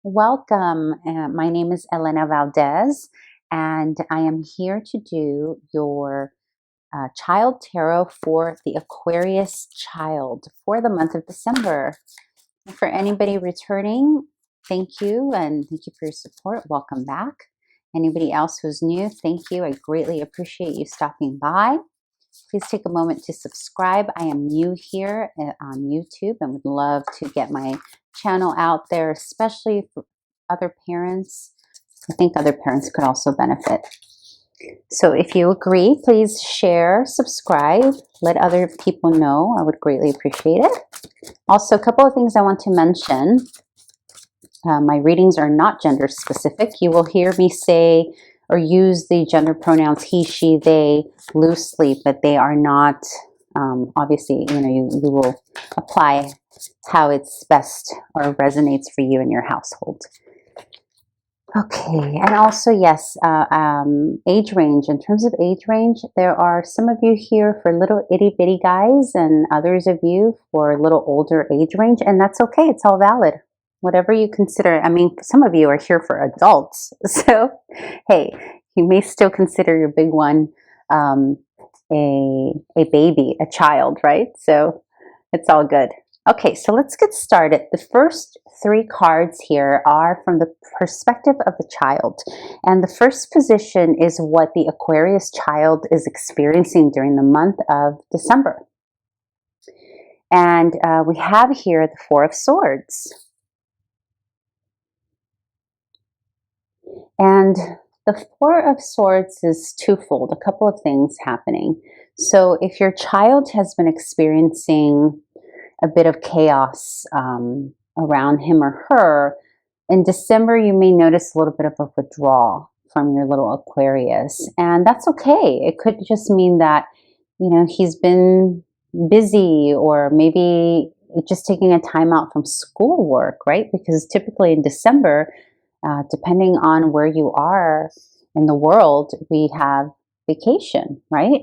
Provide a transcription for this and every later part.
Welcome. My name is Elena Valdez, and I am here to do your child tarot for the Aquarius child for the month of December. For anybody returning, thank you, and thank you for your support. Welcome back. Anybody else who's new, thank you. I greatly appreciate you stopping by. Please take a moment to subscribe. I am new here on YouTube and would love to get my channel out there, especially for other parents. I think other parents could also benefit. So if you agree, please share, subscribe, let other people know. I would greatly appreciate it. Also, a couple of things I want to mention. My readings are not gender specific. You will hear me say or use the gender pronouns he, she, they loosely, but they are not, obviously, you will apply how it's best or resonates for you in your household. Okay, and also, yes, age range. In terms of age range, there are some of you here for little itty bitty guys and others of you for a little older age range, and that's okay. It's all valid. Whatever you consider. I mean, some of you are here for adults, so hey, you may still consider your big one a baby, a child, right? So it's all good. Okay, so let's get started. The first three cards here are from the perspective of the child. And the first position is what the Aquarius child is experiencing during the month of December. And we have here the Four of Swords. And the Four of Swords is twofold, a couple of things happening. So if your child has been experiencing a bit of chaos around him or her, in December you may notice a little bit of a withdrawal from your little Aquarius, and that's okay. It could just mean that he's been busy, or maybe just taking a time out from schoolwork, right? Because typically in December, depending on where you are in the world, we have vacation, right?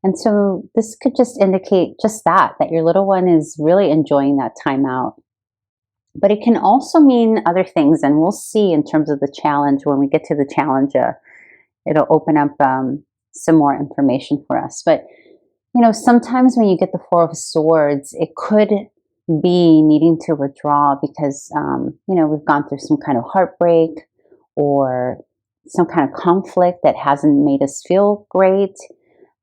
And so this could just indicate just that your little one is really enjoying that time out. But it can also mean other things, and we'll see in terms of the challenge. When we get to the challenge, it'll open up some more information for us. But sometimes when you get the Four of Swords, it could be needing to withdraw because we've gone through some kind of heartbreak or some kind of conflict that hasn't made us feel great.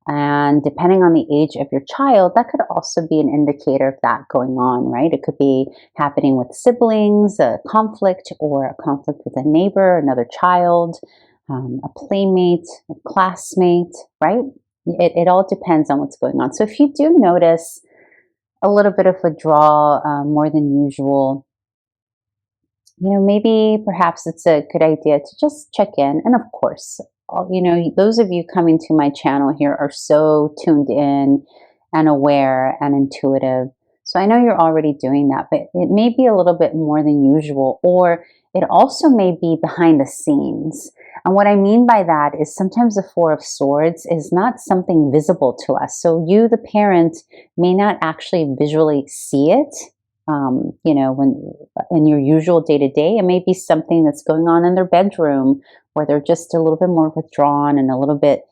And depending on the age of your child, that could also be an indicator of that going on, right? It could be happening with siblings, a conflict, or a conflict with a neighbor, another child, a playmate, a classmate, right? It all depends on what's going on. So if you do notice a little bit of withdrawal, more than usual, maybe perhaps it's a good idea to just check in. And of course, those of you coming to my channel here are so tuned in and aware and intuitive. So I know you're already doing that, but it may be a little bit more than usual, or it also may be behind the scenes. And what I mean by that is sometimes the Four of Swords is not something visible to us. So you, the parent, may not actually visually see it. When in your usual day-to-day, it may be something that's going on in their bedroom, where they're just a little bit more withdrawn and a little bit,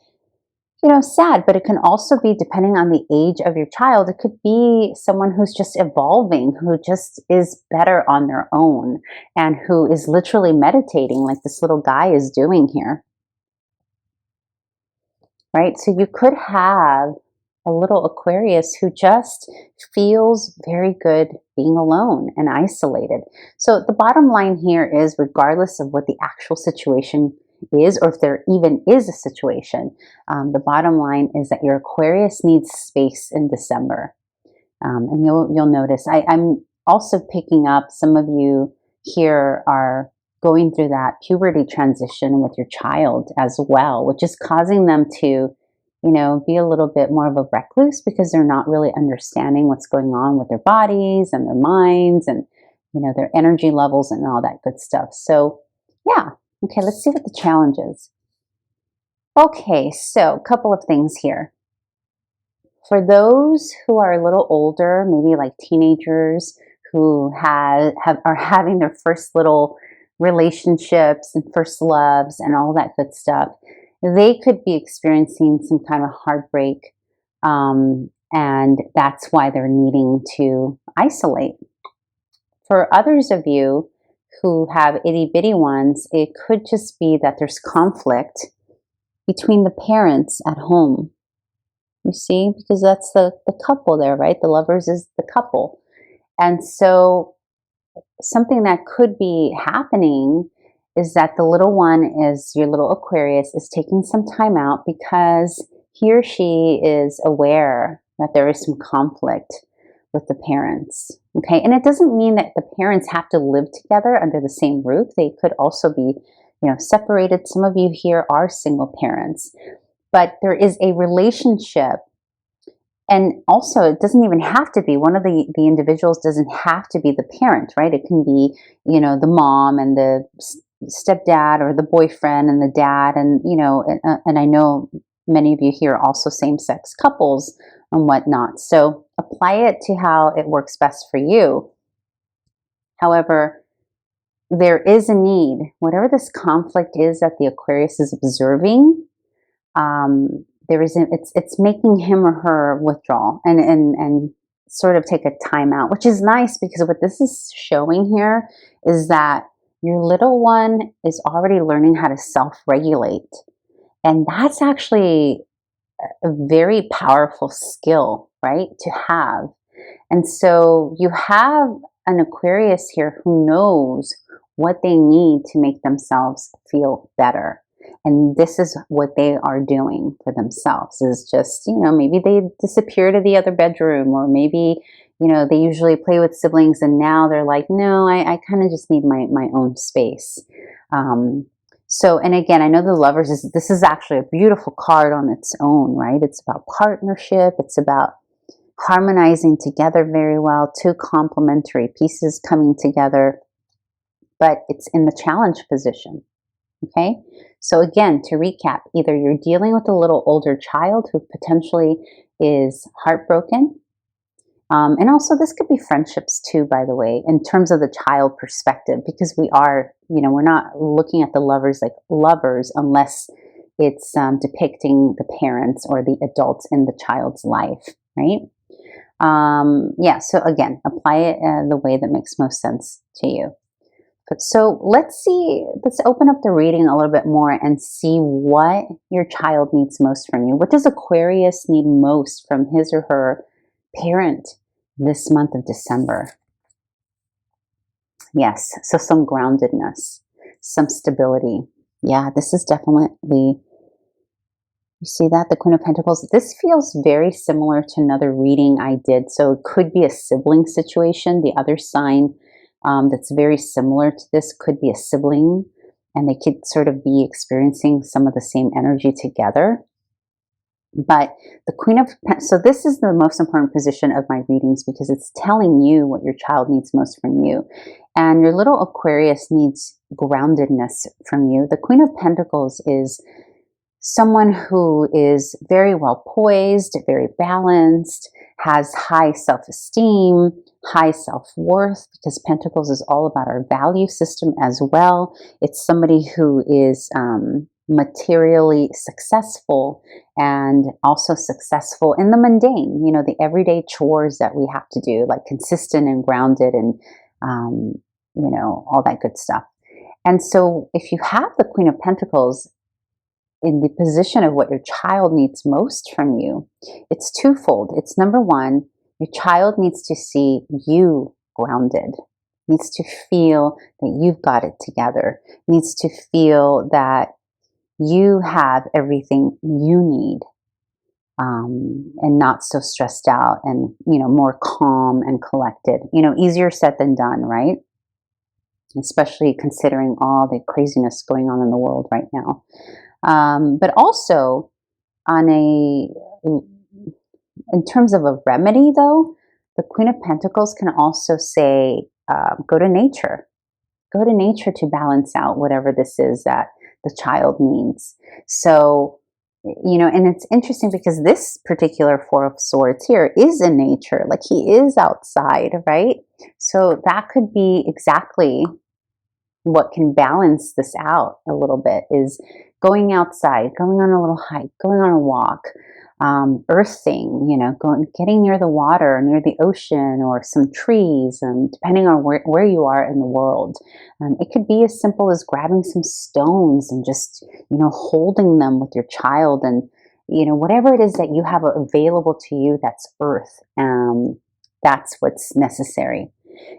sad. But it can also be, depending on the age of your child, it could be someone who's just evolving, who just is better on their own, and who is literally meditating like this little guy is doing here, right? So you could have a little Aquarius who just feels very good being alone and isolated. So the bottom line here is, regardless of what the actual situation is, or if there even is a situation, the bottom line is that your Aquarius needs space in December. And you'll notice, I'm also picking up some of you here are going through that puberty transition with your child as well, which is causing them to be a little bit more of a recluse, because they're not really understanding what's going on with their bodies and their minds and, their energy levels and all that good stuff. So yeah. Okay, let's see what the challenge is. Okay, so a couple of things here. For those who are a little older, maybe like teenagers who are having their first little relationships and first loves and all that good stuff, they could be experiencing some kind of heartbreak. And that's why they're needing to isolate. For others of you who have itty bitty ones, it could just be that there's conflict between the parents at home. You see, because that's the couple there, right? The lovers is the couple. And so something that could be happening is that the little one is, your little Aquarius, is taking some time out because he or she is aware that there is some conflict with the parents. Okay, and it doesn't mean that the parents have to live together under the same roof. They could also be, separated. Some of you here are single parents, but there is a relationship. And also, it doesn't even have to be, one of the individuals doesn't have to be the parent, right? It can be, the mom and the stepdad, or the boyfriend and the dad. And, and I know many of you here are also same-sex couples and whatnot. So apply it to how it works best for you. However, there is a need, whatever this conflict is that the Aquarius is observing, it's making him or her withdraw and sort of take a time out, which is nice, because what this is showing here is that your little one is already learning how to self-regulate. And that's actually a very powerful skill, right, to have. And so you have an Aquarius here who knows what they need to make themselves feel better. And this is what they are doing for themselves, is just, maybe they disappear to the other bedroom, or maybe, they usually play with siblings and now they're like, no, I kind of just need my own space. So, and again, I know the Lovers, this is actually a beautiful card on its own, right? It's about partnership. It's about harmonizing together very well, two complementary pieces coming together, but it's in the challenge position. Okay, so again, to recap, either you're dealing with a little older child who potentially is heartbroken, and also this could be friendships too, by the way, in terms of the child perspective, because we are, we're not looking at the lovers like lovers unless it's depicting the parents or the adults in the child's life, right? Yeah, so again, apply it the way that makes most sense to you. So let's open up the reading a little bit more and see what your child needs most from you. What does Aquarius need most from his or her parent this month of December? Yes, so some groundedness, some stability. Yeah, this is definitely, you see that, the Queen of Pentacles. This feels very similar to another reading I did. So it could be a sibling situation. The other sign that's very similar to this could be a sibling, and they could sort of be experiencing some of the same energy together. But the Queen of Pentacles, so this is the most important position of my readings, because it's telling you what your child needs most from you. And your little Aquarius needs groundedness from you. The Queen of Pentacles is someone who is very well poised, very balanced, has high self-esteem, high self-worth, because Pentacles is all about our value system as well. It's somebody who is materially successful, and also successful in the mundane, the everyday chores that we have to do, like consistent and grounded and, all that good stuff. And so if you have the Queen of Pentacles in the position of what your child needs most from you, it's twofold. It's number one, your child needs to see you grounded, needs to feel that you've got it together, needs to feel that you have everything you need, and not so stressed out and, more calm and collected. Easier said than done, right? Especially considering all the craziness going on in the world right now. But also in terms of a remedy though, the Queen of Pentacles can also say, go to nature. Go to nature to balance out whatever this is that the child needs. So, and it's interesting because this particular Four of Swords here is in nature, like he is outside, right? So that could be exactly what can balance this out a little bit is going outside, going on a little hike, going on a walk, earthing, getting near the water, near the ocean, or some trees, depending on where you are in the world. It could be as simple as grabbing some stones and just, holding them with your child, and, whatever it is that you have available to you that's earth. That's what's necessary.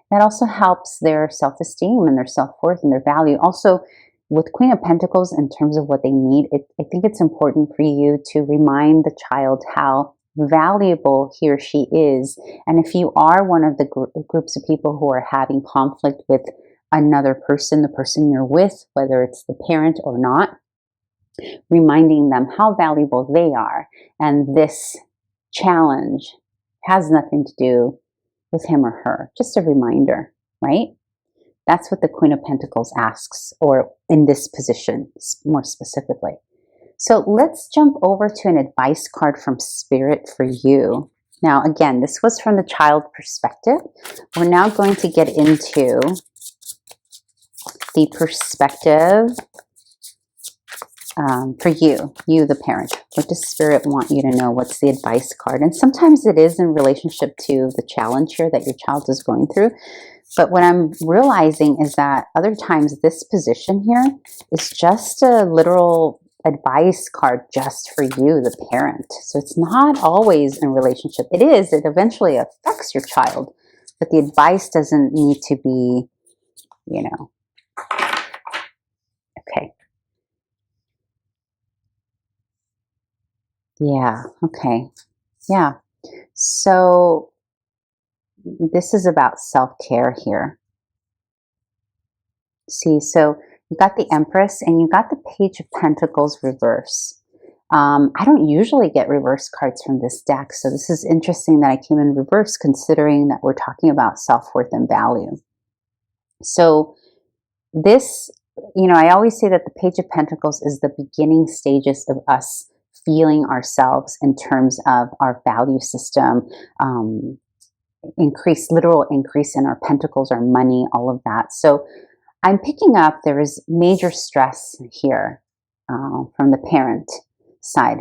That also helps their self-esteem and their self-worth and their value. Also, with Queen of Pentacles, in terms of what they need, I think it's important for you to remind the child how valuable he or she is. And if you are one of the groups of people who are having conflict with another person, the person you're with, whether it's the parent or not, reminding them how valuable they are. And this challenge has nothing to do with him or her. Just a reminder, right? That's what the Queen of Pentacles asks, or in this position, more specifically. So let's jump over to an advice card from Spirit for you. Now, again, this was from the child perspective. We're now going to get into the perspective for you, the parent. What does Spirit want you to know? What's the advice card? And sometimes it is in relationship to the challenge here that your child is going through. But what I'm realizing is that other times this position here is just a literal advice card just for you, the parent. So it's not always in relationship. It is. It eventually affects your child. But the advice doesn't need to be, Okay. Yeah. Okay. Yeah. So this is about self-care here. See, so you got the Empress and you got the Page of Pentacles reverse. I don't usually get reverse cards from this deck, so this is interesting that I came in reverse, considering that we're talking about self-worth and value. So this, I always say that the Page of Pentacles is the beginning stages of us feeling ourselves in terms of our value system, literal increase in our pentacles, our money, all of that. So I'm picking up there is major stress here from the parent side,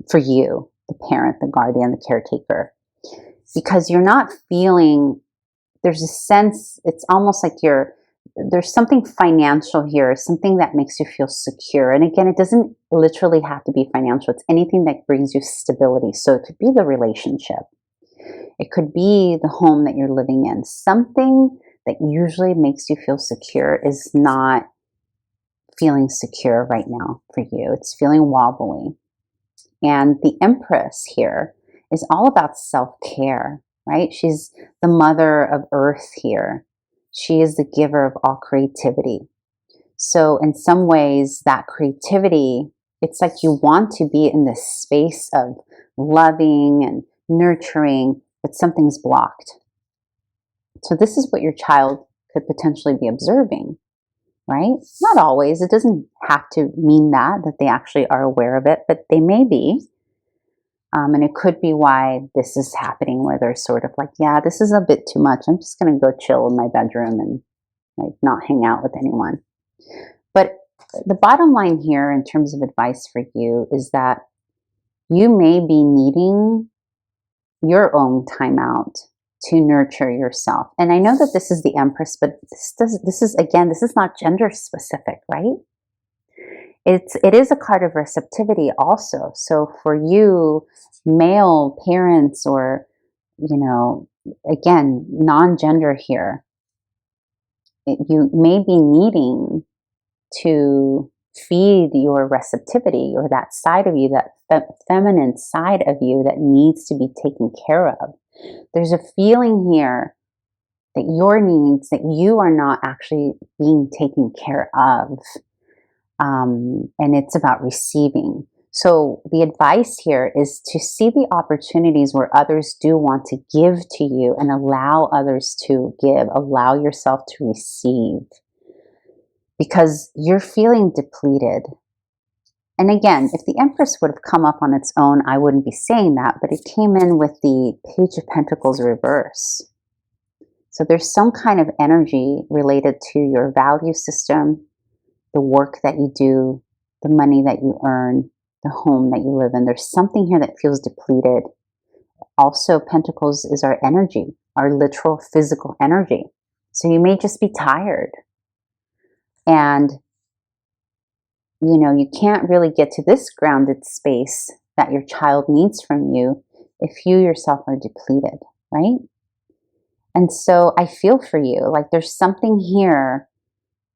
for you, the parent, the guardian, the caretaker, because you're not feeling, there's a sense, it's almost like there's something financial here, something that makes you feel secure. And again, it doesn't literally have to be financial. It's anything that brings you stability. So it could be the relationship. It could be the home that you're living in. Something that usually makes you feel secure is not feeling secure right now for you. It's feeling wobbly. And the Empress here is all about self-care, right? She's the mother of Earth here. She is the giver of all creativity. So in some ways, that creativity, it's like you want to be in this space of loving and nurturing, but something's blocked. So this is what your child could potentially be observing, right? Not always. It doesn't have to mean that they actually are aware of it, but they may be. And it could be why this is happening, where they're sort of like, yeah, this is a bit too much. I'm just going to go chill in my bedroom and not hang out with anyone. But the bottom line here in terms of advice for you is that you may be needing your own time out to nurture yourself. And I know that this is the Empress, but this is not gender specific, right? It is a card of receptivity also. So for you, male parents, or, again, non-gender here, you may be needing to feed your receptivity, or that side of you, that feminine side of you that needs to be taken care of. There's a feeling here that your needs, that you are not actually being taken care of. And it's about receiving. So the advice here is to see the opportunities where others do want to give to you, and allow others to give, allow yourself to receive, because you're feeling depleted. And again, if the Empress would have come up on its own, I wouldn't be saying that, but it came in with the Page of Pentacles reverse. So there's some kind of energy related to your value system, the work that you do, the money that you earn, the home that you live in. There's something here that feels depleted. Also, Pentacles is our energy, our literal physical energy. So you may just be tired. And, you know, you can't really get to this grounded space that your child needs from you if you yourself are depleted, right? And so I feel for you. Like there's something here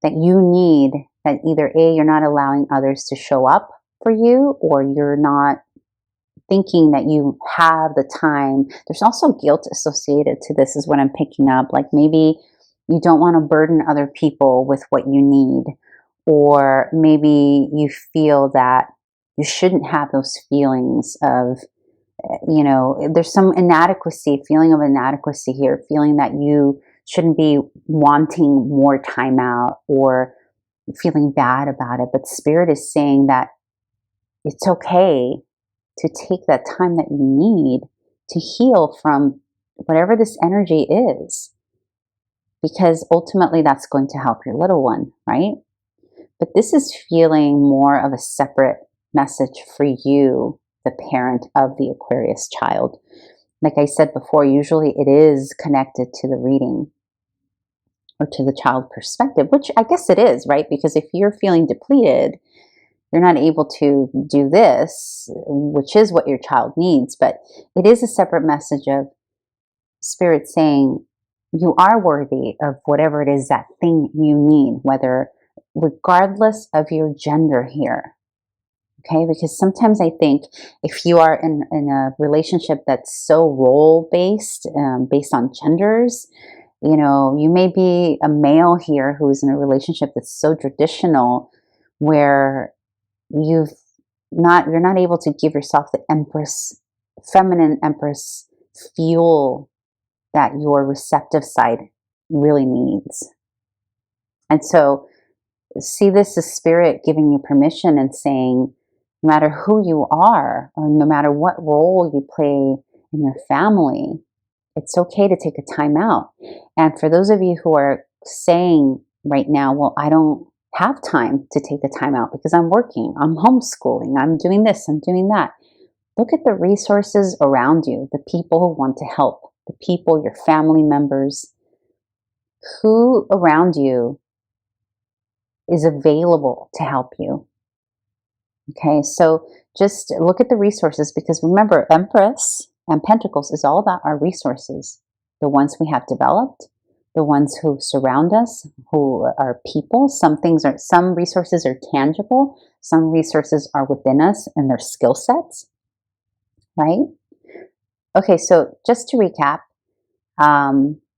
that you need, that either A, you're not allowing others to show up for you, or you're not thinking that you have the time. There's also guilt associated to this, is what I'm picking up. Like maybe you don't want to burden other people with what you need, or maybe you feel that you shouldn't have those feelings of, you know, there's some inadequacy, feeling of inadequacy here, feeling that you shouldn't be wanting more time out or feeling bad about it. But Spirit is saying that it's okay to take that time that you need to heal from whatever this energy is, because ultimately that's going to help your little one, right? But this is feeling more of a separate message for you, the parent of the Aquarius child. Like I said before, usually it is connected to the reading or to the child perspective, which I guess it is, right? Because if you're feeling depleted, you're not able to do this, which is what your child needs. But it is a separate message of Spirit saying you are worthy of whatever it is, that thing you need, whether, regardless of your gender here. Okay, because sometimes I think if you are in a relationship that's so role-based, based on genders, you know, you may be a male here who's in a relationship that's so traditional, where you're not able to give yourself the Empress, feminine Empress fuel that your receptive side really needs. And so see this as Spirit giving you permission and saying, no matter who you are, or no matter what role you play in your family, it's okay to take a time out. And for those of you who are saying right now, well, I don't have time to take the time out because I'm working, I'm homeschooling, I'm doing this, I'm doing that. Look at the resources around you, the people who want to help, the people, your family members, who around you is available to help you. Okay, so just look at the resources, because remember, Empress and Pentacles is all about our resources, the ones we have developed, the ones who surround us, who are people. Some resources are tangible, some resources are within us and their skill sets, right? Okay, so just to recap,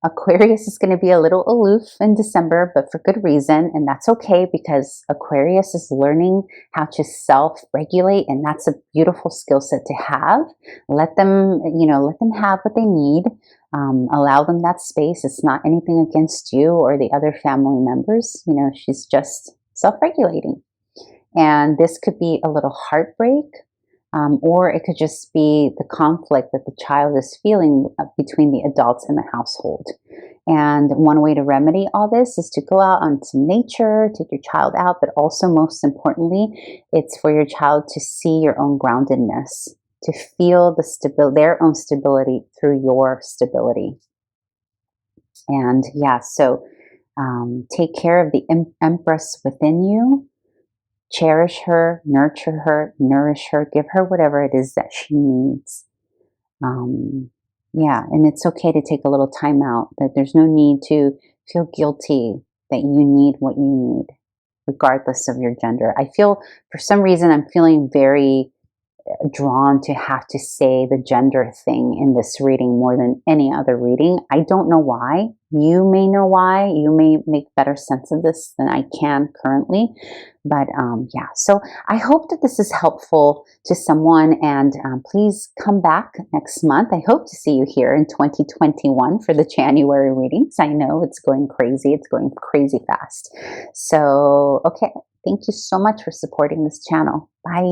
Aquarius is going to be a little aloof in December, but for good reason. And that's okay, because Aquarius is learning how to self-regulate, and that's a beautiful skill set to have. Let them, let them have what they need. Allow them that space. It's not anything against you or the other family members. You know, she's just self-regulating. And this could be a little heartbreak. Or it could just be the conflict that the child is feeling between the adults in the household. And one way to remedy all this is to go out onto nature, take your child out, but also, most importantly, it's for your child to see your own groundedness, to feel their own stability through your stability. And yeah, so take care of the Empress within you. Cherish her, nurture her, nourish her, give her whatever it is that she needs. Yeah, and it's okay to take a little time out, that there's no need to feel guilty that you need what you need, regardless of your gender. I feel, for some reason, I'm feeling very drawn to have to say the gender thing in this reading more than any other reading. I don't know why. You may know why. You may make better sense of this than I can currently. But yeah, so I hope that this is helpful to someone, and please come back next month. I hope to see you here in 2021 for the January readings. I know it's going crazy. It's going crazy fast. So, okay. Thank you so much for supporting this channel. Bye.